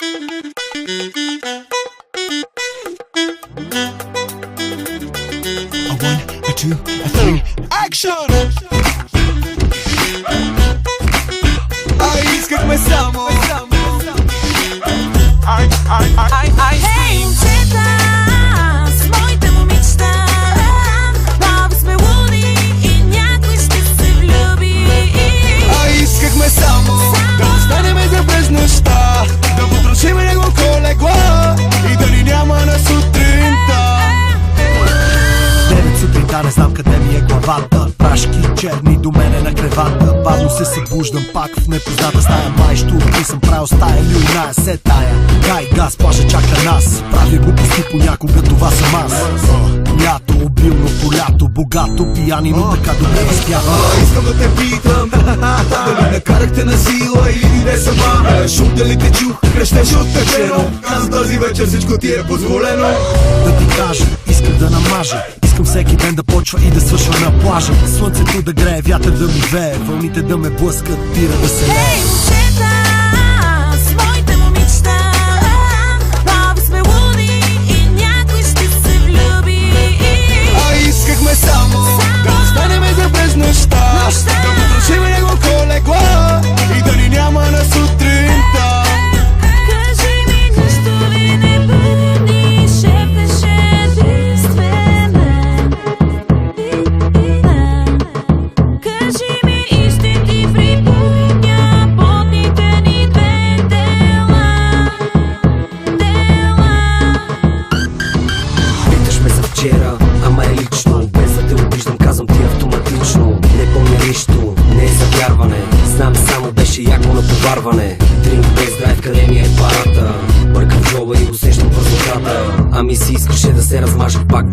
A 1, a 2, a 3, action! Искахме само Хей, момчета, с моите момичета, много сме луди и някой ще се влюби. Искахме само да останеме за през нощта, да потрошиме няколко легла и да ни няма на сутринта. 9 сутринта, не знам къде ми е главата. Прашки черни до мене на кревата. Бавно се събуждам пак в непозната стая. Майщо, ти съм правил стая, люлина се тая. Гай газ, плажа чака нас. Правя глупости понякога, това съм аз. Лято, обилно полято, богато, пияни, но така добре възпято. Искам да те питам, дали накарахте на сила или не сама. Шум дали те чух, крещеше оттечено. За този вечер всичко ти е позволено. Да ти кажа, искам да намажа. Искам всеки ден да почва и да свършва на плажа. Слънцето да грее, вятър да ми вее, вълните да ме блъскат, тира да се лее. Хей, момчета, с моите момичета, много сме луди и някой ще се влюби. Искахме само да останеме за през нощта, да потрошиме няколко легла и да ни няма на сутринта. Кажи ми, нищо ли не бъдни, шепнеше единствена. Кажи ми, истински в рипутня, потните ни две дела. Питаш ме за вчера, ама е лично. Без да те обиждам, казвам ти автоматично. Не помня нищо, не е за вярване. Знам само беше яко на поварване. Дринк без драйв, къде ми е парата? Бъркам в джоба и усещам празнотата. Ами си искаше да се размажа пак.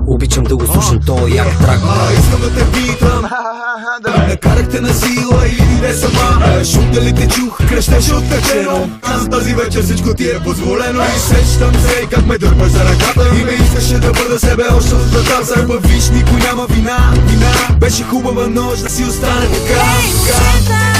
Обичам да го слушам, то е як трак. Искам да те питам, дали накарахте на сила или не сама. Шум дали те чух, крещеше оттечено. За този вечер всичко ти е позволено. И сещам се как ме дърпаш за ръката и ме искаше да бъда себе още от врата. Сега виж, никой няма вина. Беше хубава нощ да си остане така. Хей, момчета,